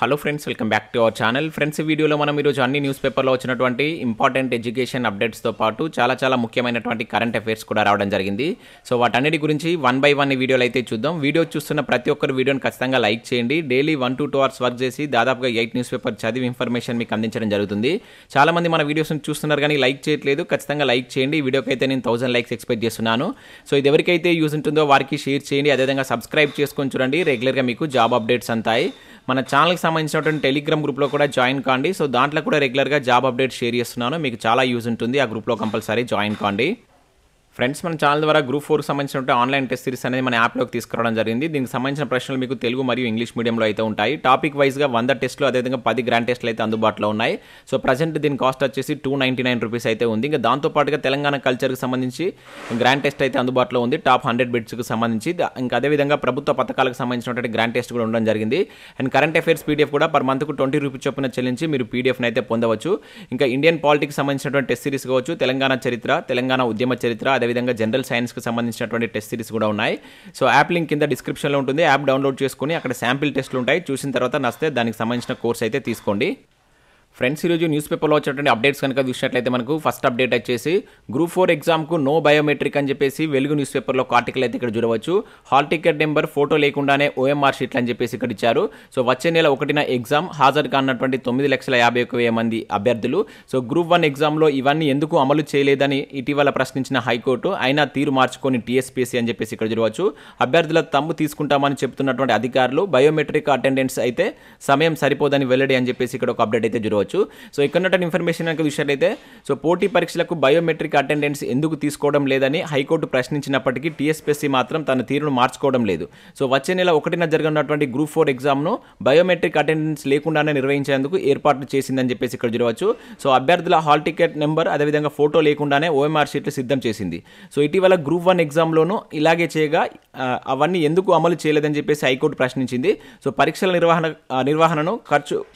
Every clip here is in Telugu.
Hello friends, welcome back to our channel. Friends, ఈ వీడియోలో మనం ఈరోజు అన్ని న్యూస్ పేపర్లో వచ్చినటువంటి ఇంపార్టెంట్ ఎడ్యుకేషన్ అప్డేట్స్తో పాటు చాలా ముఖ్యమైనటువంటి కరెంట్ అఫైర్స్ కూడా రావడం జరిగింది. సో వాటన్నిటి గురించి వన్ బై వన్ ఈ వీడియోలో అయితే చూద్దాం. వీడియో చూస్తున్న ప్రతి ఒక్కరు వీడియోని ఖచ్చితంగా లైక్ చేయండి. డైలీ 1 to 2 hours వర్క్ చేసి దాదాపుగా 8 న్యూస్ పేపర్ చదివి ఇన్ఫర్మేషన్ మీకు అందించడం జరుగుతుంది. చాలామంది మన వీడియోస్ని చూస్తున్నారు కానీ లైక్ చేయట్లేదు. ఖచ్చితంగా లైక్ చేయండి. ఈ వీడియోకి అయితే నేను 1000 లైక్స్ ఎక్స్పెక్ట్ చేస్తున్నాను. సో ఇది ఎవరికైతే యూజ్ ఉంటుందో వారికి షేర్ చేయండి. అదేవిధంగా సబ్స్క్రైబ్ చేసుకొని చూడండి. రెగ్యులర్గా మీకు జాబ్ అప్డేట్స్ అంతాయి. మన ఛానల్కి సంబంధించినటువంటి టెలిగ్రామ్ గ్రూప్లో కూడా జాయిన్ కాండి. సో దాంట్లో కూడా రెగ్యులర్గా జాబ్ అప్డేట్ షేర్ చేస్తున్నాను. మీకు చాలా యూజ్ ఉంటుంది. ఆ గ్రూప్లో కంపల్సరీ జాయిన్ కాండి. ఫ్రెండ్స్, మన ఛానల్ ద్వారా గ్రూప్ 4 సంబంధించిన ఆన్లైన్ టెస్ట్ సిరీస్ అనేది మన యాప్లోకి తీసుకురావడం జరిగింది. దీనికి సంబంధించిన ప్రశ్నలు మీకు తెలుగు మరియు ఇంగ్లీష్ మీడియంలో అయితే ఉంటాయి. టాపిక్ వైజ్గా 100 టెస్టులు, అదేవిధంగా 10 గ్రాండ్ టెస్టులు అయితే అందుబాటులో ఉన్నాయి. సో ప్రజెంట్ దీని కాస్ట్ వచ్చేసి 299 రూపీస్ అయితే ఉంది. ఇంకా దాంతోపాటుగా తెలంగాణ కల్చర్కి సంబంధించి గ్రాండ్ టెస్ట్ అయితే అందుబాటులో ఉంది. టాప్ 100 బిట్స్కి సంబంధించి. ఇంకా అదేవిధంగా ప్రభుత్వ పథకాలకు సంబంధించినటువంటి గ్రాండ్ టెస్ట్ కూడా ఉండడం జరిగింది. అండ్ కరెంట్ అఫైర్స్ పీడిఎఫ్ కూడా పర్ మంత్కు 20 రూపీస్ చొప్పున చెల్లించి మీరు పీడిఎఫ్ని అయితే పొందవచ్చు. ఇంకా ఇండియన్ పాలిటిక్స్ సంబంధించినటువంటి టెస్ట్ సిరీస్ కావచ్చు, తెలంగాణ చరిత్ర, తెలంగాణ ఉద్యమ చరిత్ర, అదేవిధంగా జనరల్ సైన్స్ కి సంబంధించినటువంటి టెస్ట్ సిరీస్ కూడా ఉన్నాయి. సో యాప్ లింక్ కింద డిస్క్రిప్షన్లో ఉంటుంది. యాప్ డౌన్లోడ్ చేసుకుని అక్కడ శాంపిల్ టెస్ట్లు ఉంటాయి. చూసిన తర్వాత నచ్చితే దానికి సంబంధించిన కోర్స్ అయితే తీసుకోండి. ఫ్రెండ్స్, ఈరోజు న్యూస్ పేపర్లో వచ్చేటువంటి అప్డేట్స్ కనుక చూసినట్లయితే మనకు ఫస్ట్ అప్డేట్ వచ్చేసి గ్రూప్ 4 ఎగ్జామ్కు నో బయోమెట్రిక్ అని చెప్పేసి వెలుగు న్యూస్ పేపర్లో ఒక ఆర్టికల్ అయితే ఇక్కడ చూడవచ్చు. హాల్ టికెట్ నెంబర్, ఫోటో లేకుండానే ఓఎంఆర్ షీట్లు అని చెప్పేసి ఇక్కడ ఇచ్చారు. సో వచ్చే నెల 1న ఎగ్జామ్ హాజరు కానటువంటి 9,51,000 మంది అభ్యర్థులు. సో గ్రూప్ 1 ఎగ్జామ్లో ఇవన్నీ ఎందుకు అమలు చేయలేదని ఇటీవల ప్రశ్నించిన హైకోర్టు అయినా తీరు మార్చుకొని టీఎస్పీఎస్సీ అని చెప్పేసి ఇక్కడ చూడవచ్చు. అభ్యర్థుల తమ్ము తీసుకుంటామని చెప్తున్నటువంటి అధికారులు బయోమెట్రిక్ అటెండెన్స్ అయితే సమయం సరిపోదని వెల్లడి అని చెప్పేసి ఇక్కడ ఒక అప్డేట్ అయితే చూడవచ్చు. సో ఇక్కడ ఉన్నటువంటి ఇన్ఫర్మేషన్ కనుక చూసినట్లయితే సో పోటీ పరీక్షలకు బయోమెట్రిక్ అటెండెన్స్ ఎందుకు తీసుకోవడం లేదని హైకోర్టు ప్రశ్నించినప్పటికీ టీఎస్పీఎస్సీ మాత్రం తన తీరును మార్చుకోవడం లేదు. సో వచ్చే నెల 1న జరగనున్నటువంటి గ్రూప్ 4 ఎగ్జామ్ను బయోమెట్రిక్ అటెండెన్స్ లేకుండానే నిర్వహించేందుకు ఏర్పాట్లు చేసిందని చెప్పేసి ఇక్కడ చూడవచ్చు. సో అభ్యర్థుల హాల్ టికెట్ నెంబర్, అదేవిధంగా ఫోటో లేకుండానే ఓఎంఆర్ షీట్లు సిద్ధం చేసింది. సో ఇటీవల గ్రూప్ 1 ఎగ్జామ్లోనూ ఇలాగే చేయగా అవన్నీ ఎందుకు అమలు చేయలేదని చెప్పేసి హైకోర్టు ప్రశ్నించింది. సో పరీక్షల నిర్వహణను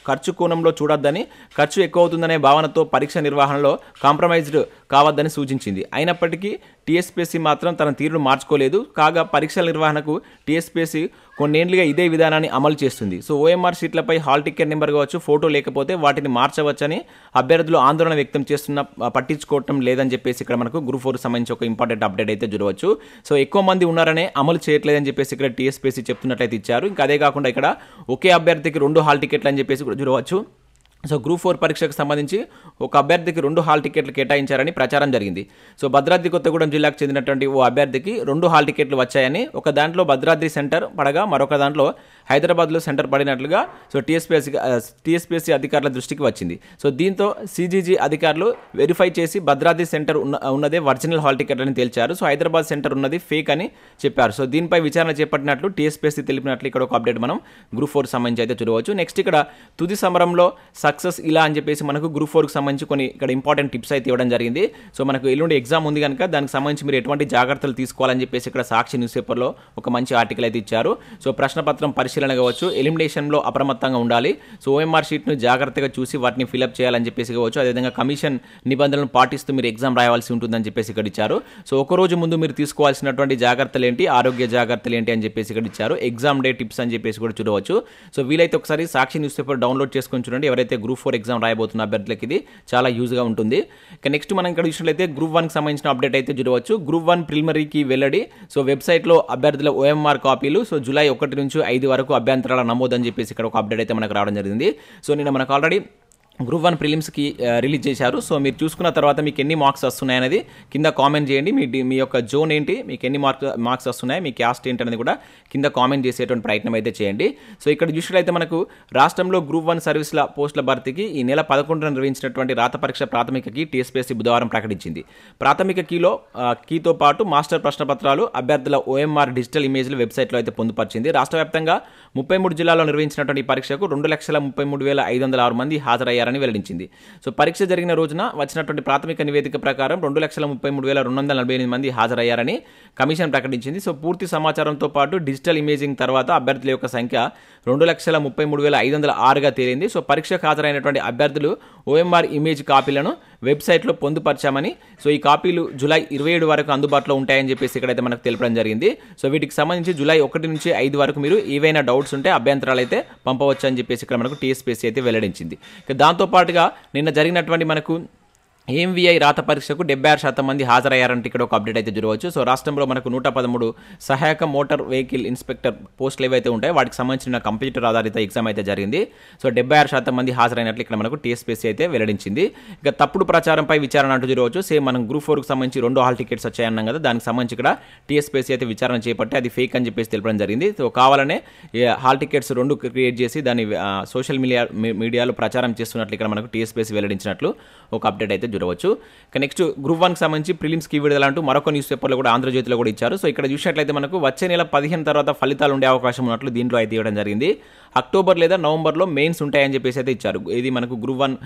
ఖర్చు కోణంలో చూడొద్దని, ఖర్చు ఎక్కువ అవుతుందనే భావనతో పరీక్ష నిర్వహణలో కాంప్రమైజ్డ్ కావద్దని సూచించింది. అయినప్పటికీ టీఎస్పీఎస్సీ మాత్రం తన తీరును మార్చుకోలేదు. కాగా పరీక్షల నిర్వహణకు టీఎస్పీఎస్సీ కొన్నేళ్లుగా ఇదే విధానాన్ని అమలు చేస్తుంది. సో ఓఎంఆర్ షీట్లపై హాల్ టికెట్ నెంబర్ కావచ్చు, ఫోటో లేకపోతే వాటిని మార్చవచ్చని అభ్యర్థులు ఆందోళన వ్యక్తం చేస్తున్న పట్టించుకోవటం లేదని చెప్పేసి ఇక్కడ మనకు గ్రూప్ 4 సంబంధించి ఒక ఇంపార్టెంట్ అప్డేట్ అయితే చూడవచ్చు. సో ఎక్కువ మంది ఉన్నారనే అమలు చేయట్లేదని చెప్పేసి ఇక్కడ టీఎస్పీఎస్సీ చెప్తున్నట్లయితే ఇచ్చారు. ఇంకా అదే కాకుండా ఇక్కడ ఒకే అభ్యర్థికి 2 హాల్ టికెట్లు అని చెప్పేసి కూడా చూడవచ్చు. సో గ్రూప్ 4 పరీక్షకు సంబంధించి ఒక అభ్యర్థికి 2 హాల్ టికెట్లు కేటాయించారని ప్రచారం జరిగింది. సో భద్రాద్రి కొత్తగూడెం జిల్లాకు చెందినటువంటి ఓ అభ్యర్థికి 2 హాల్ టికెట్లు వచ్చాయని, ఒక దాంట్లో భద్రాద్రి సెంటర్ పడగా మరొక దాంట్లో హైదరాబాద్లో సెంటర్ పడినట్లుగా సో టీఎస్పీఎస్సీ అధికారుల దృష్టికి వచ్చింది. సో దీంతో సీజీజీ అధికారులు వెరిఫై చేసి భద్రాద్రి సెంటర్ ఉన్నదే ఒరిజినల్ హాల్ టికెట్ అని తేల్చారు. సో హైదరాబాద్ సెంటర్ ఉన్నది ఫేక్ అని చెప్పారు. సో దీనిపై విచారణ చేపట్టినట్లు టీఎస్పీఎస్సీ తెలిపినట్లు ఇక్కడ ఒక అప్డేట్ మనం గ్రూప్ 4 సంబంధించి అయితే చూడవచ్చు. నెక్స్ట్ ఇక్కడ తుది సమరంలో సక్సెస్ ఇలా అని చెప్పేసి మనకు గ్రూప్ 4కి సంబంధించి కొన్ని ఇక్కడ ఇంపార్టెంట్ టిప్స్ అయితే ఇవ్వడం జరిగింది. సో మనకు ఎల్లుండి ఎగ్జామ్ ఉంది కనుక దానికి సంబంధించి మీరు ఎటువంటి జాగ్రత్తలు తీసుకోవాలని చెప్పేసి ఇక్కడ సాక్షి న్యూస్ పేపర్లో ఒక మంచి ఆర్టికల్ అయితే ఇచ్చారు. సో ప్రశ్నపత్రం పరిశీలన కావచ్చు, ఎలిమినేషన్లో అప్రమత్తంగా ఉండాలి. సో ఓఎంఆర్ షీట్ను జాగ్రత్తగా చూసి వాటిని ఫిలప్ చేయాలని చెప్పేసి కావచ్చు. అదేవిధంగా కమిషన్ నిబంధనలను పాటిస్తూ మీరు ఎగ్జామ్ రాయాల్సి ఉంటుందని చెప్పేసి ఇక్కడ ఇచ్చారు. సో ఒక రోజు ముందు మీరు తీసుకోవాల్సినటువంటి జాగ్రత్తలు ఏంటి, ఆరోగ్య జాగ్రత్తలు ఏంటి అని చెప్పేసి ఇక్కడ ఇచ్చారు. ఎగ్జామ్ డే టిప్స్ అని చెప్పేసి కూడా చూడవచ్చు. సో వీలైతే ఒకసారి సాక్షి న్యూస్ పేపర్ డౌన్లోడ్ చేసుకొని చూడండి. ఎవరైతే గ్రూప్ 4 ఎగ్జామ్ రాయబోతున్న అభ్యర్థులకి ఇది చాలా యూజ్గా ఉంటుంది. ఇక నెక్స్ట్ మనం ఇక్కడ చూసినట్లయితే గ్రూప్ 1కి సంబంధించిన అప్డేట్ అయితే చూడవచ్చు. గ్రూప్ 1 ప్రిలిమినరీకి వెల్లడి. సో వెబ్సైట్లో అభ్యర్థుల ఓఎంఆర్ కాపీలు సో జూలై 1 నుంచి 5 వరకు అభ్యంతరాల నమోదు అని చెప్పేసి ఇక్కడ ఒక అప్డేట్ అయితే మనకు రావడం జరిగింది. సో నిన్న మనకు ఆల్రెడీ గ్రూప్ 1 ప్రిలిమ్స్కి రిలీజ్ చేశారు. సో మీరు చూసుకున్న తర్వాత మీకు ఎన్ని మార్క్స్ వస్తున్నాయి అనేది కింద కామెంట్ చేయండి. మీ యొక్క జోన్ ఏంటి, మీకు ఎన్ని మార్క్స్ వస్తున్నాయి, మీ క్యాస్ట్ ఏంటి అనేది కూడా కింద కామెంట్ చేసేటువంటి ప్రయత్నం అయితే చేయండి. సో ఇక్కడ చూసినట్లయితే మనకు రాష్ట్రంలో గ్రూప్ 1 సర్వీసుల పోస్టుల భర్తీకి ఈ నెల 11న నిర్వహించినటువంటి రాత పరీక్ష ప్రాథమికకి టీఎస్పీఎస్సీ బుధవారం ప్రకటించింది. ప్రాథమిక కీతో పాటు మాస్టర్ ప్రశ్నపత్రాలు, అభ్యర్థుల ఓఎంఆర్ డిజిటల్ ఇమేజ్లు వెబ్సైట్లో అయితే పొందుపరిచింది. రాష్ట్ర వ్యాప్తంగా 33 జిల్లాల్లో నిర్వహించినటువంటి ఈ పరీక్షకు 2,33,506 మంది హాజరయ్యారు వెల్లడించింది. సో పరీక్ష జరిగిన రోజున వచ్చినటువంటి ప్రాథమిక నివేదిక ప్రకారం 2,33,248 మంది హాజరయ్యారని కమిషన్ ప్రకటించింది. సో పూర్తి సమాచారంతో పాటు డిజిటల్ ఇమేజింగ్ తర్వాత అభ్యర్థుల యొక్క సంఖ్య 2,33,506గా తేలింది. సో పరీక్షకు హాజరైనటువంటి అభ్యర్థులు ఓఎంఆర్ ఇమేజ్ కాపీలను వెబ్సైట్లో పొందుపరచామని, సో ఈ కాపీలు జూలై 27 వరకు అందుబాటులో ఉంటాయని చెప్పేసి ఇక్కడైతే మనకు తెలపడం జరిగింది. సో వీటికి సంబంధించి జూలై 1 నుంచి 5 వరకు మీరు ఏవైనా డౌట్స్ ఉంటే అభ్యంతరాలు అయితే పంపవచ్చు అని చెప్పేసి ఇక్కడ మనకు టీఎస్పీఎస్సీ అయితే వెల్లడించింది. దాంతోపాటుగా నిన్న జరిగినటువంటి మనకు ఎంవీఐ రాత పరీక్షకు 76% మంది హాజరయ్యారంటే ఇక్కడ ఒక అప్డేట్ అయితే చూడవచ్చు. సో రాష్ట్రంలో మనకు 113 సహాయక మోటార్ వెహికల్ ఇన్స్పెక్టర్ పోస్టులు ఏవైతే ఉంటాయో వాటికి సంబంధించిన కంప్యూటర్ ఆధారిత ఎగ్జామ్ అయితే జరిగింది. సో 76% మంది హాజరైనట్లు ఇక్కడ మనకు టీఎస్పీఎస్సీ అయితే వెల్లడించింది. ఇక తప్పుడు ప్రచారంపై విచారణ అంటూ చూడవచ్చు. సేమ్ మనం గ్రూప్ 4కు సంబంధించి 2 హాల్ టికెట్స్ వచ్చాయన్నాం కదా, దానికి సంబంధించి ఇక్కడ టీఎస్పీఎస్సీ అయితే విచారణ చేపట్టి అది ఫేక్ అని చెప్పేసి తెలపడం జరిగింది. సో కావాలనే హాల్ టికెట్స్ 2 క్రియేట్ చేసి దాన్ని సోషల్ మీడియాలో ప్రచారం చేస్తున్నట్లు ఇక్కడ మనకు టీఎస్పీఎస్సీ వెల్లడించినట్లు ఒక అప్డేట్ అయితే చూడవచ్చు. ఇక నెక్స్ట్ గ్రూప్ 1కి సంబంధించి ప్రిలిమ్స్ కీ విడుదల అంటూ మరొక న్యూస్ పేపర్లో కూడా ఆంధ్రజ్యోతిలో కూడా ఇచ్చారు. సో ఇక్కడ చూసినట్లయితే మనకు వచ్చే నెల 15 తర్వాత ఫలితాలు ఉండే అవకాశం ఉన్నట్లు దీంట్లో అయితే ఇవ్వడం జరిగింది. అక్టోబర్ లేదా నవంబర్లో మెయిన్స్ ఉంటాయని చెప్పేసి అయితే ఇచ్చారు. ఇది మనకు గ్రూప్ 1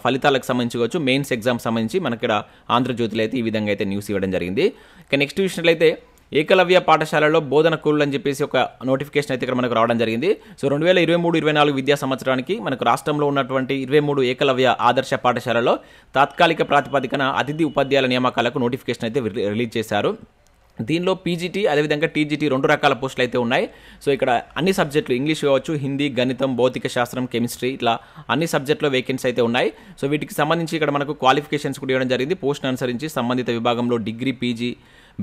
ఫలితాలకు సంబంధించి మెయిన్స్ ఎగ్జామ్ సంబంధించి మనకి ఇక్కడ ఆంధ్రజ్యోతిలో అయితే ఈ విధంగా అయితే న్యూస్ ఇవ్వడం జరిగింది. ఇక నెక్స్ట్ చూసినట్లయితే ఏకలవ్య పాఠశాలలో బోధన కూలీలు అని చెప్పేసి ఒక నోటిఫికేషన్ అయితే ఇక్కడ మనకు రావడం జరిగింది. సో 2023-24 విద్యా సంవత్సరానికి మనకు రాష్ట్రంలో ఉన్నటువంటి 23 ఏకలవ్య ఆదర్శ పాఠశాలలో తాత్కాలిక ప్రాతిపదికన అతిథి ఉపాధ్యాయుల నియామకాలకు నోటిఫికేషన్ అయితే రిలీజ్ చేశారు. దీనిలో పీజీటీ అదేవిధంగా టీజీటీ 2 రకాల పోస్టులు అయితే ఉన్నాయి. సో ఇక్కడ అన్ని సబ్జెక్టులు ఇంగ్లీష్ కావచ్చు, హిందీ, గణితం, భౌతిక శాస్త్రం, కెమిస్ట్రీ ఇట్లా అన్ని సబ్జెక్టులో వేకెన్సీ అయితే ఉన్నాయి. సో వీటికి సంబంధించి ఇక్కడ మనకు క్వాలిఫికేషన్స్ కూడా ఇవ్వడం జరిగింది. పోస్ట్ను అనుసరించి సంబంధిత విభాగంలో degree, PG,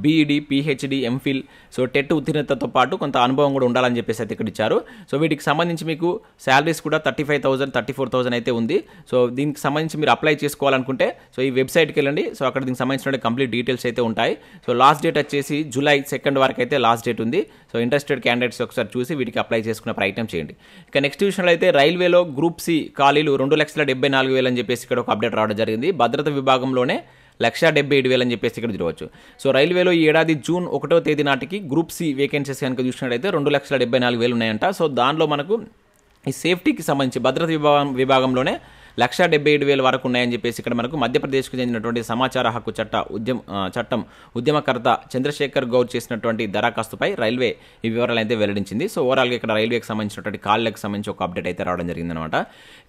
BEd, PhD, MPhil, సో టెట్ ఉత్తీర్ణతతో పాటు కొంత అనుభవం కూడా ఉండాలని చెప్పేసి అయితే ఇక్కడ ఇచ్చారు. సో వీటికి సంబంధించి మీకు శాలరీస్ కూడా 35,000, 34,000 అయితే ఉంది. సో దీనికి సంబంధించి మీరు అప్లై చేసుకోవాలనుకుంటే సో ఈ వెబ్సైట్కి వెళ్ళండి. సో అక్కడ దీనికి సంబంధించిన కంప్లీట్ డీటెయిల్స్ అయితే ఉంటాయి. సో లాస్ట్ డేట్ వచ్చేసి జూలై 2 వరకు అయితే లాస్ట్ డేట్ ఉంది. సో ఇంట్రెస్టెడ్ క్యాండిడేట్స్ ఒకసారి చూసి వీటికి అప్లై చేసుకునే ప్రయత్నం చేయండి. ఇక నెక్స్ట్ విషయంలో అయితే రైల్వేలో గ్రూప్ సి ఖాళీలు 2,74,000 అని చెప్పేసి ఇక్కడ ఒక అప్డేట్ రావడం జరిగింది. భద్రత విభాగంలోనే 1,77,000 అని చెప్పేసి ఇక్కడ చూడవచ్చు. సో రైల్వేలో ఈ ఏడాది జూన్ 1వ తేదీ నాటికి గ్రూప్ సి వేకెన్సీస్ కనుక చూసినట్టయితే 2,74,000 ఉన్నాయంట. సో దానిలో మనకు ఈ సేఫ్టీకి సంబంధించి భద్రత విభాగంలోనే 1,77,000 వరకు ఉన్నాయని చెప్పేసి ఇక్కడ మనకు మధ్యప్రదేశ్కు చెందినటువంటి సమాచార హక్కు చట్టం ఉద్యమకర్త చంద్రశేఖర్ గౌడ్ చేసినటువంటి దరఖాస్తుపై రైల్వే ఈ వివరాలు అయితే వెల్లడించింది. సో ఓవరాల్గా ఇక్కడ రైల్వేకి సంబంధించినటువంటి ఖాళీలకు సంబంధించి ఒక అప్డేట్ అయితే రావడం జరిగిందనమాట.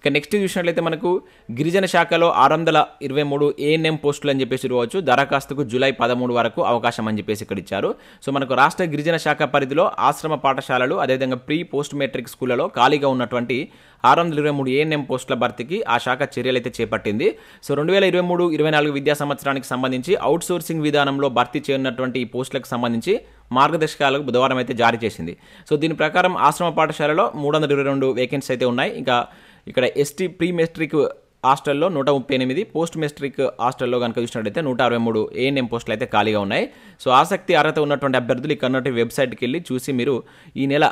ఇక నెక్స్ట్ చూసినట్లయితే మనకు గిరిజన శాఖలో 623 ఏఎన్ఎం పోస్టులు అని చెప్పేసి చూడవచ్చు. దరఖాస్తుకు జూలై 13 వరకు అవకాశం అని చెప్పేసి ఇక్కడ ఇచ్చారు. సో మనకు రాష్ట్ర గిరిజన శాఖ పరిధిలో ఆశ్రమ పాఠశాలలు అదేవిధంగా ప్రీ పోస్ట్ మెట్రిక్ స్కూళ్లలో ఖాళీగా ఉన్నటువంటి 623 ఏఎన్ఎం పోస్టుల భర్తీకి ఆ శాఖ చర్యలు అయితే చేపట్టింది. సో 2023-24 విద్యా సంవత్సరానికి సంబంధించి అవుట్ సోర్సింగ్ విధానంలో భర్తీ చేయనున్నటువంటి ఈ పోస్టులకు సంబంధించి మార్గదర్శకాలకు బుధవారం అయితే జారీ చేసింది. సో దీని ప్రకారం ఆశ్రమ పాఠశాలలో 322 వేకెన్సీ అయితే ఉన్నాయి. ఇంకా ఇక్కడ ఎస్టీ ప్రీ మెట్రిక్ హాస్టల్లో 138, పోస్ట్ మెట్రిక్ హాస్టల్లో కనుక చూసినట్టయితే 163 ఏఎన్ఎం పోస్టులు అయితే ఖాళీగా ఉన్నాయి. సో ఆసక్తి అర్హత ఉన్నటువంటి అభ్యర్థులు ఇక్కడ వెబ్సైట్కి వెళ్ళి చూసి మీరు ఈ నెల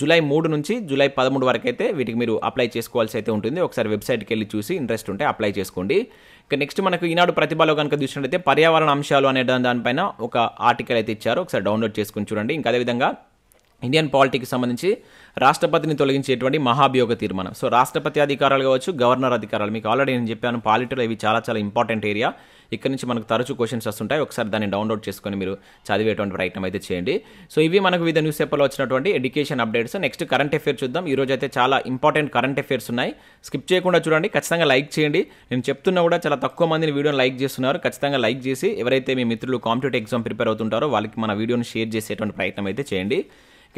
జూలై 3 నుంచి జూలై 13 వరకు అయితే వీటికి మీరు అప్లై చేసుకోవాల్సి అయితే ఉంటుంది. ఒకసారి వెబ్సైట్కి వెళ్ళి చూసి ఇంట్రెస్ట్ ఉంటే అప్లై చేసుకోండి. ఇక నెక్స్ట్ మనకు ఈనాడు ప్రతిభలో కనుక చూసినట్టయితే పర్యావరణ అంశాలు అనే దానిపైన ఒక ఆర్టికల్ అయితే ఇచ్చారు. ఒకసారి డౌన్లోడ్ చేసుకుని చూడండి. ఇంకా అదేవిధంగా ఇండియన్ పాలిటిక్కి సంబంధించి రాష్ట్రపతిని తొలగించేటువంటి మహాభియోగ తీర్మానం. సో రాష్ట్రపతి అధికారాలు కావచ్చు, గవర్నర్ అధికారాలు, మీకు ఆల్రెడీ నేను చెప్పాను పాలిటీలో ఇవి చాలా చాలా ఇంపార్టెంట్ ఏరియా. ఇక్కడ నుంచి మనకు తరచూ క్వశ్చన్స్ వస్తుంటాయి. ఒకసారి దాన్ని డౌన్లోడ్ చేసుకొని మీరు చదివేటువంటి ప్రయత్నం అయితే చేయండి. సో ఇవి మనకు వివిధ న్యూస్ పేపర్లో వచ్చినటువంటి education updates. Next current affairs చూద్దాం. ఈ రోజు అయితే చాలా ఇంపార్టెంట్ కరెంట్ అఫేర్స్ ఉన్నాయి. స్కిప్ చేయకుండా చూడండి. ఖచ్చితంగా లైక్ చేయండి. నేను చెప్తున్నా కూడా చాలా తక్కువ మందిని వీడియోని లైక్ చేస్తున్నారు. ఖచ్చితంగా లైక్ చేసి ఎవరైతే మీ మిత్రులు కాంపిటేటివ్ ఎగ్జామ్ ప్రిపేర్ అవుతుంటారో వాళ్ళకి మన వీడియోని షేర్ చేసేటువంటి ప్రయత్నం అయితే చేయండి.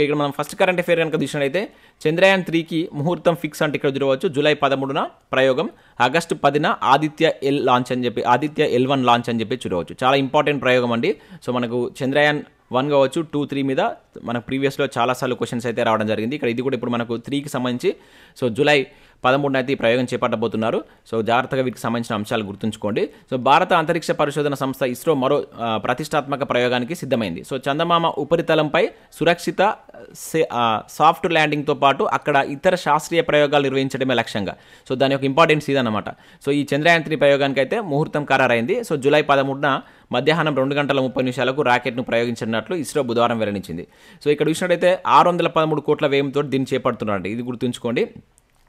ఇక్కడ మనం ఫస్ట్ కరెంట్ అఫేర్ కనుక చూసినట్లయితే చంద్రయాన్ 3కి ముహూర్తం ఫిక్స్ అంటే ఇక్కడ చూడవచ్చు. జూలై 13న ప్రయోగం, ఆగస్టు 10న ఆదిత్య L1 లాంచ్ అని చెప్పి చూడవచ్చు. చాలా ఇంపార్టెంట్ ప్రయోగం అండి. సో మనకు చంద్రయాన్ 1 కావచ్చు, 2, 3 మీద మనకు ప్రీవియస్లో చాలాసార్లు క్వశ్చన్స్ అయితే రావడం జరిగింది. ఇక్కడ ఇది కూడా ఇప్పుడు మనకు 3కి సంబంధించి సో జూలై 13న అయితే ఈ ప్రయోగం చేపట్టబోతున్నారు. సో జాగ్రత్తగా వీటికి సంబంధించిన అంశాలు గుర్తుంచుకోండి. సో భారత అంతరిక్ష పరిశోధన సంస్థ ఇస్రో మరో ప్రతిష్టాత్మక ప్రయోగానికి సిద్ధమైంది. సో చందమామ ఉపరితలంపై సురక్షిత సాఫ్ట్ ల్యాండింగ్తో పాటు అక్కడ ఇతర శాస్త్రీయ ప్రయోగాలు నిర్వహించడమే లక్ష్యంగా. సో దాని యొక్క ఇంపార్టెన్స్ ఇదన్నమాట. సో ఈ చంద్రయాన్ 3 ప్రయోగానికి అయితే ముహూర్తం ఖరారైంది. సో జూలై 13న మధ్యాహ్నం 2:30 రాకెట్ను ప్రయోగించినట్లు ఇస్రో బుధవారం వెల్లడించింది. సో ఇక్కడ చూసినట్టయితే 613 కోట్ల వ్యయంతో దీన్ని చేపడుతున్నారండి. ఇది గుర్తుంచుకోండి.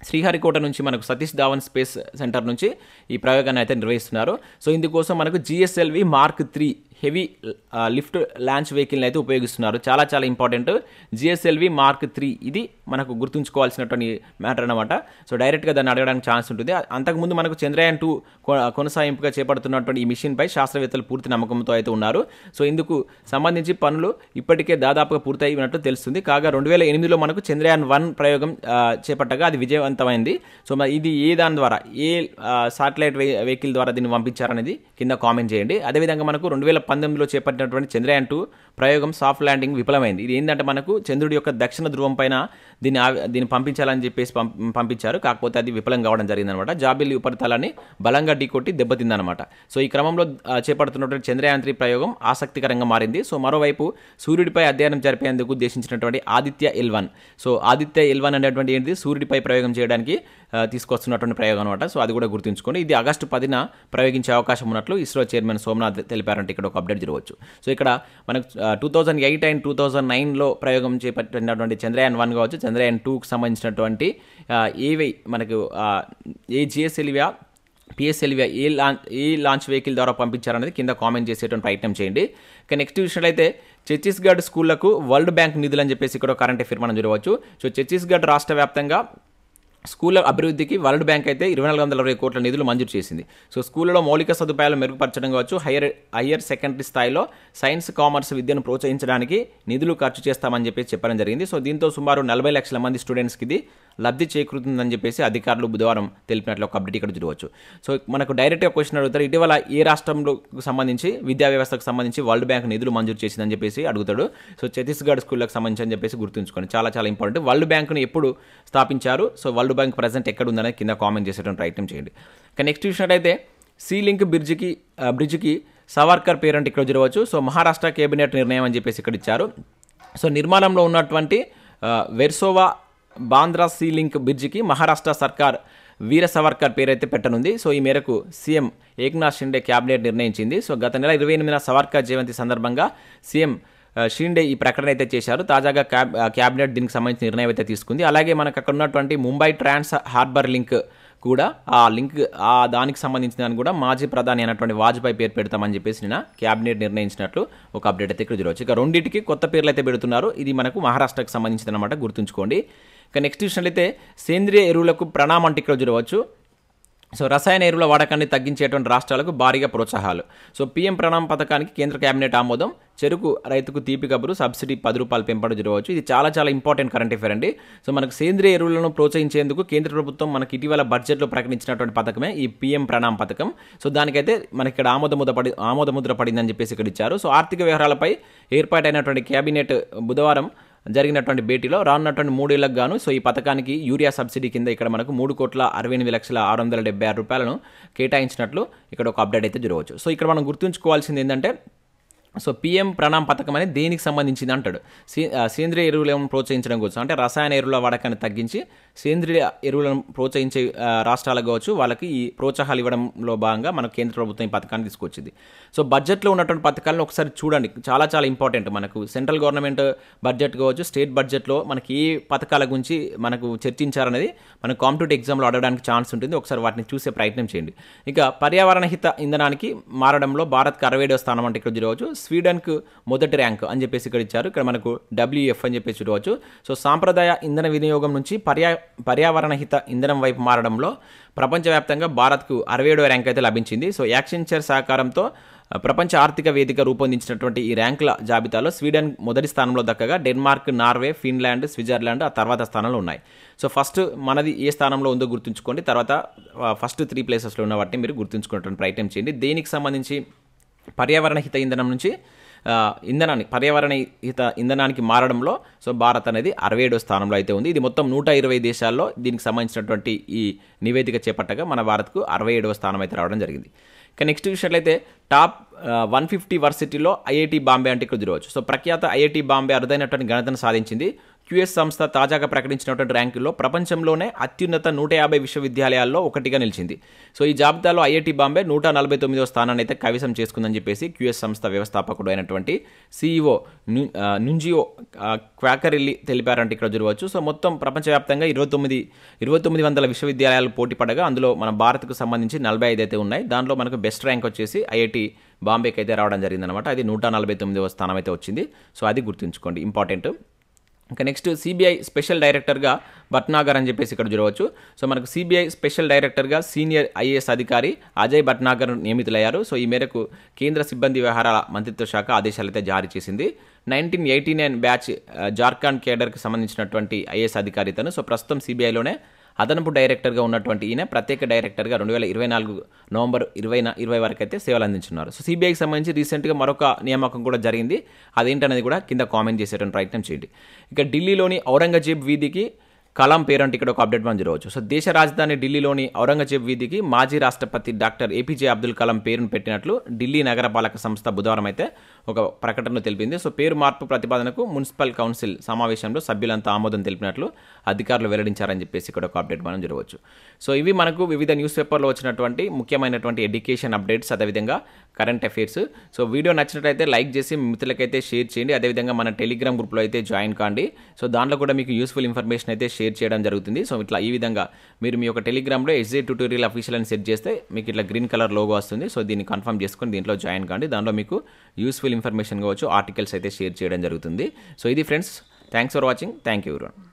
శ్రీహరికోట నుంచి మనకు సతీష్ ధావన్ స్పేస్ సెంటర్ నుంచి ఈ ప్రయోగాన్ని అయితే నిర్వహిస్తున్నారు. సో ఇందుకోసం మనకు GSLV Mark 3 heavy lift launch వెహికల్ని అయితే ఉపయోగిస్తున్నారు. చాలా చాలా ఇంపార్టెంట్. జిఎస్ఎల్వి మార్క్ 3 ఇది మనకు గుర్తుంచుకోవాల్సినటువంటి మ్యాటర్ అనమాట. సో డైరెక్ట్గా దాన్ని అడగడానికి ఛాన్స్ ఉంటుంది. అంతకుముందు మనకు చంద్రయాన్ 2 కొనసాగింపుగా చేపడుతున్నటువంటి ఈ మిషన్పై శాస్త్రవేత్తలు పూర్తి నమ్మకంతో అయితే ఉన్నారు. సో ఇందుకు సంబంధించి పనులు ఇప్పటికే దాదాపుగా పూర్తయినట్టు తెలుస్తుంది. కాగా 2008లో మనకు చంద్రయాన్ 1 ప్రయోగం చేపట్టగా అది విజయవంతమైంది. సో ఇది ఏ దాని ద్వారా, ఏ శాటిలైట్ వెహికల్ ద్వారా దీన్ని పంపించారనేది కింద కామెంట్ చేయండి. అదేవిధంగా మనకు 2019లో చేపట్టినటువంటి చంద్రయాన్ 2 ప్రయోగం సాఫ్ట్ ల్యాండింగ్ విఫలమైంది. ఇది ఏంటంటే మనకు చంద్రుడి యొక్క దక్షిణ ధ్రువం పైన దీన్ని పంపించాలని చెప్పేసి పంపించారు. కాకపోతే అది విఫలం కావడం జరిగిందనమాట. జాబిల్లి ఉపరితలాన్ని బలంగా ఢీకొట్టి దెబ్బతిందనమాట. సో ఈ క్రమంలో చేపడుతున్నటువంటి చంద్రయాన్ 3 ప్రయోగం ఆసక్తికరంగా మారింది. సో మరోవైపు సూర్యుడిపై అధ్యయనం జరిపేందుకు ఉద్దేశించినటువంటి Aditya L1. So Aditya L1 అనేటువంటి ఏంటిది సూర్యుడిపై ప్రయోగం చేయడానికి తీసుకొస్తున్నటువంటి ప్రయోగం అనమాట. సో అది కూడా గుర్తుంచుకోండి. ఇది ఆగస్టు 10న ప్రయోగించే అవకాశం ఉన్నట్లు ఇస్రో చైర్మన్ సోమనాథ్ తెలిపారంటే ఇక్కడ ఒక అప్డేట్ జరగవచ్చు. సో ఇక్కడ మనకు 2008 అండ్ 2009లో ప్రయోగం చేపట్టినటువంటి చంద్రయాన్ 1 కావచ్చు, చంద్రయాన్ 2కి సంబంధించినటువంటి ఏవి మనకు ఏ జిఎస్ఎల్వియా పిఎస్ఎల్వియా ఏ లాంచ్ వెహికల్ ద్వారా పంపించారనేది కింద కామెంట్ చేసేటువంటి ప్రయత్నం చేయండి. ఇక నెక్స్ట్ విషయంలో అయితే ఛత్తీస్గఢ్ స్కూళ్లకు వరల్డ్ బ్యాంక్ నిధులు అని చెప్పేసి ఇక్కడ కరెంట్ అఫేర్ మనం చూడవచ్చు. సో ఛత్తీస్గఢ్ రాష్ట్ర వ్యాప్తంగా స్కూళ్ళ అభివృద్ధికి వరల్డ్ బ్యాంక్ అయితే 2420 కోట్ల నిధులు మంజూరు చేసింది. సో స్కూళ్ళలో మౌలిక సదుపాయాలు మెరుగుపరచడం కావచ్చు, హయ్యర్ సెకండరీ స్థాయిలో సైన్స్ కామర్స్ విద్యను ప్రోత్సహించడానికి నిధులు ఖర్చు చేస్తామని చెప్పేసి చెప్పడం జరిగింది. సో దీంతో సుమారు 40 లక్షల మంది స్టూడెంట్స్కి ఇది లబ్ధి చేకూరుతుందని చెప్పేసి అధికారులు బుధవారం తెలిపినట్లు ఒక అప్డేట్ ఇక్కడ చూడవచ్చు. సో మనకు డైరెక్ట్గా క్వశ్చన్ అడుగుతారు, ఇటీవల ఏ రాష్ట్రంలో సంబంధించి విద్యా వ్యవస్థకు సంబంధించి వరల్డ్ బ్యాంక్ నిధులు మంజూరు చేసిందని చెప్పేసి అడుగుతాడు. సో ఛత్తీస్గఢ్ స్కూళ్ళకి సంబంధించి అని చెప్పేసి గుర్తుంచుకోండి. చాలా చాలా ఇంపార్టెంట్. వరల్డ్ బ్యాంక్ను ఎప్పుడు స్థాపించారు, సో వరల్డ్ బ్యాంక్ ప్రజెంట్ ఎక్కడ ఉందనే కింద కామెంట్ చేసేటువంటి ప్రయత్నం చేయండి. ఇక నెక్స్ట్ చూసినట్టయితే సీ లింక్ బ్రిడ్జికి సవర్కర్ పేరు అంటే ఇక్కడ చూడవచ్చు. సో మహారాష్ట్ర కేబినెట్ నిర్ణయం అని చెప్పేసి ఇక్కడ ఇచ్చారు. సో నిర్మాణంలో ఉన్నటువంటి వెర్సోవా బాంద్రా సీ లింక్ బ్రిడ్జికి మహారాష్ట్ర సర్కార్ వీర సవర్కర్ పేరైతే పెట్టనుంది. సో ఈ మేరకు సీఎం ఏక్నాథ్ షిండే క్యాబినెట్ నిర్ణయించింది. సో గత నెల 28న సవర్కర్ జయంతి సందర్భంగా సీఎం షిండే ఈ ప్రకటన అయితే చేశారు. తాజాగా క్యాబినెట్ దీనికి సంబంధించిన నిర్ణయం అయితే తీసుకుంది. అలాగే మనకు అక్కడ ఉన్నటువంటి ముంబై ట్రాన్స్ హార్బర్ లింక్ కూడా దానికి సంబంధించిన దాన్ని కూడా మాజీ ప్రధాని అయినటువంటి వాజ్పేయి పేరు పెడతామని చెప్పేసి నిన్న క్యాబినెట్ నిర్ణయించినట్లు ఒక అప్డేట్ అయితే ఇక్కడ చూడవచ్చు. ఇక రెండింటికి కొత్త పేర్లు అయితే పెడుతున్నారు. ఇది మనకు మహారాష్ట్రకు సంబంధించిన అనమాట, గుర్తుంచుకోండి. ఇక నెక్స్ట్ విషయం అయితే సేంద్రియ ఎరువులకు ప్రణామం అంటే ఇక్కడ చూడవచ్చు. సో రసాయన ఎరువుల వాడకాన్ని తగ్గించేటువంటి రాష్ట్రాలకు భారీగా ప్రోత్సాహాలు. సో పీఎం ప్రణామ్ పథకానికి కేంద్ర కేబినెట్ ఆమోదం. చెరుకు రైతుకు తీపి కబురు, సబ్సిడీ 10 రూపాయలు పెంపడం జరగవచ్చు. ఇది చాలా చాలా ఇంపార్టెంట్ కరెంట్ అఫేర్ అండి. సో మనకు సేంద్రియ ఎరువులను ప్రోత్సహించేందుకు కేంద్ర ప్రభుత్వం మనకి ఇటీవల బడ్జెట్లో ప్రకటించినటువంటి పథకమే ఈ పీఎం ప్రణామ్ పథకం. సో దానికైతే మనకి ఇక్కడ ఆమోదముద్ర పడిందని చెప్పేసి ఇక్కడ ఇచ్చారు. సో ఆర్థిక వ్యవహారాలపై ఏర్పాటైనటువంటి కేబినెట్ బుధవారం జరిగినటువంటి భేటీలో రానున్నటువంటి 3 ఏళ్లకు గాను సో ఈ పథకానికి యూరియా సబ్సిడీ కింద ఇక్కడ మనకు 3,68,676 రూపాయలను కేటాయించినట్లు ఇక్కడ ఒక అప్డేట్ అయితే జరగవచ్చు. సో ఇక్కడ మనం గుర్తుంచుకోవాల్సింది ఏంటంటే, సో పీఎం ప్రణామ్ పథకం అనేది దేనికి సంబంధించింది అంటాడు. సేంద్రియ ఎరువులను ప్రోత్సహించడం కోసం, అంటే రసాయన ఎరువుల వాడకాన్ని తగ్గించి సేంద్రియ ఎరువులను ప్రోత్సహించే రాష్ట్రాలకు కావచ్చు వాళ్ళకి ఈ ప్రోత్సాహాలు ఇవ్వడంలో భాగంగా మన కేంద్ర ప్రభుత్వం ఈ పథకాన్ని తీసుకొచ్చింది. సో బడ్జెట్లో ఉన్నటువంటి పథకాలను ఒకసారి చూడండి, చాలా చాలా ఇంపార్టెంట్. మనకు సెంట్రల్ గవర్నమెంట్ బడ్జెట్ కావచ్చు, స్టేట్ బడ్జెట్లో మనకి ఏ పథకాల గురించి మనకు చర్చించారనేది మనకు కాంపిటేటివ్ ఎగ్జామ్లో అడగడానికి ఛాన్స్ ఉంటుంది. ఒకసారి వాటిని చూసే ప్రయత్నం చేయండి. ఇక పర్యావరణ హిత ఇంధనానికి మారడంలో భారత్కి 67వ స్థానం అంటే ఇక్కడ చూడవచ్చు. స్వీడన్కు మొదటి ర్యాంక్ అని చెప్పేసి ఇక్కడ ఇచ్చారు. ఇక్కడ మనకు WF అని చెప్పేసి చూడవచ్చు. సో సాంప్రదాయ ఇంధన వినియోగం నుంచి పర్యావరణ హిత ఇంధనం వైపు మారడంలో ప్రపంచవ్యాప్తంగా భారత్కు 67వ ర్యాంక్ అయితే లభించింది. సో యాక్సెంచర్ సహకారంతో ప్రపంచ ఆర్థిక వేదిక రూపొందించినటువంటి ఈ ర్యాంకుల జాబితాలో స్వీడన్ మొదటి స్థానంలో దక్కగా డెన్మార్క్, నార్వే, ఫిన్లాండ్, స్విట్జర్లాండ్ ఆ తర్వాత స్థానంలో ఉన్నాయి. సో ఫస్ట్ మనది ఏ స్థానంలో ఉందో గుర్తుంచుకోండి. తర్వాత ఫస్ట్ 3 ప్లేసెస్లో ఉన్న వాటిని మీరు గుర్తుంచుకునేటువంటి ప్రయత్నం చేయండి. దేనికి సంబంధించి పర్యావరణ హిత ఇంధనం నుంచి పర్యావరణ హిత ఇంధనానికి మారడంలో సో భారత్ అనేది 67వ స్థానంలో అయితే ఉంది. ఇది మొత్తం 120 దేశాల్లో దీనికి సంబంధించినటువంటి ఈ నివేదిక చేపట్టగా మన భారత్కు 67వ స్థానం అయితే రావడం జరిగింది. ఇక నెక్స్ట్ విషయంలో అయితే టాప్ 150 వర్సిటీలో ఐఐటి బాంబే అంటే ఇక్కడ చూడవచ్చు. సో ప్రఖ్యాత ఐఐటి బాంబే అరుదైనటువంటి ఘనతను సాధించింది. క్యూఎస్ సంస్థ తాజాగా ప్రకటించినటువంటి ర్యాంకుల్లో ప్రపంచంలోనే అత్యున్నత 150 విశ్వవిద్యాలయాల్లో ఒకటిగా నిలిచింది. సో ఈ జాబితాలో ఐఐటి బాంబే 149వ స్థానాన్ని అయితే కైవసం చేసుకుందని చెప్పేసి క్యూఎస్ సంస్థ వ్యవస్థాపకుడు అయినటువంటి సిఇఓ నుంజియో క్వాకరిల్లి తెలిపారంటే ఇక్కడ చూడవచ్చు. సో మొత్తం ప్రపంచవ్యాప్తంగా 2900 విశ్వవిద్యాలయాలు పోటీ పడగా అందులో మన భారత్కు సంబంధించి 45 అయితే ఉన్నాయి. దాంట్లో మనకు బెస్ట్ ర్యాంక్ వచ్చేసి ఐఐటి బాంబేకి అయితే రావడం జరిగిందనమాట. అది 149వ స్థానం అయితే వచ్చింది. సో అది గుర్తుంచుకోండి, ఇంపార్టెంట్. ఇంకా నెక్స్ట్ సిబిఐ స్పెషల్ డైరెక్టర్గా భట్నాగర్ అని చెప్పేసి ఇక్కడ చూడవచ్చు. సో మనకు సిబిఐ స్పెషల్ డైరెక్టర్గా సీనియర్ ఐఏఎస్ అధికారి అజయ్ భట్నాగర్ నియమితులయ్యారు. సో ఈ మేరకు కేంద్ర సిబ్బంది వ్యవహారాల మంత్రిత్వ శాఖ ఆదేశాలు అయితే జారీ చేసింది. 1989 బ్యాచ్ జార్ఖండ్ కేడర్కి సంబంధించినటువంటి ఐఏఎస్ అధికారి ఇతను. సో ప్రస్తుతం సిబిఐలోనే అదనపు డైరెక్టర్గా ఉన్నటువంటి ఈయన ప్రత్యేక డైరెక్టర్గా 2024 నవంబర్ 20 వరకు అయితే సేవలు అందించున్నారు. సో సిబిఐకి సంబంధించి రీసెంట్గా మరొక నియామకం కూడా జరిగింది. అదేంటనేది కూడా కింద కామెంట్ చేసేటువంటి ప్రయత్నం చేయండి. ఇక ఢిల్లీలోని ఔరంగజేబ్ వీధికి కలాం పేరు అంటే ఇక్కడ ఒక అప్డేట్ మనం చూడవచ్చు. సో దేశ రాజధాని ఢిల్లీలోని ఔరంగజేబ్ వీధికి మాజీ రాష్ట్రపతి డాక్టర్ ఏపీజే అబ్దుల్ కలాం పేరును పెట్టినట్లు ఢిల్లీ నగరపాలక సంస్థ బుధవారం అయితే ఒక ప్రకటనలో తెలిపింది. సో పేరు మార్పు ప్రతిపాదనకు మున్సిపల్ కౌన్సిల్ సమావేశంలో సభ్యులంతా ఆమోదం తెలిపినట్లు అధికారులు వెల్లడించారని చెప్పేసి ఇక్కడ ఒక అప్డేట్ మనం చూడవచ్చు. సో ఇవి మనకు వివిధ న్యూస్ పేపర్లో వచ్చినటువంటి ముఖ్యమైనటువంటి ఎడ్యుకేషన్ అప్డేట్స్, అదేవిధంగా కరెంట్ అఫైర్స్. సో వీడియో నచ్చినట్లయితే లైక్ చేసి మిత్రులకైతే షేర్ చేయండి. అదేవిధంగా మన టెలిగ్రామ్ గ్రూప్లో అయితే జాయిన్ కాండి. సో దాంట్లో కూడా మీకు యూస్ఫుల్ ఇన్ఫర్మేషన్ అయితే షేర్ చేయడం జరుగుతుంది. సో ఇట్లా ఈ విధంగా మీరు మీ యొక్క టెలిగ్రామ్లో SJTutorial అఫీషియల్ అని సెట్ చేస్తే మీకు ఇట్లా గ్రీన్ కలర్ లోగో వస్తుంది. సో దీన్ని కన్ఫర్మ్ చేసుకొని దీంట్లో జాయిన్ కాండి. దాంట్లో మీకు యూస్ఫుల్ ఇన్ఫర్మేషన్ కావచ్చు, ఆర్టికల్స్ అయితే షేర్ చేయడం జరుగుతుంది. సో ఇది friends, thanks for watching. Thank you everyone.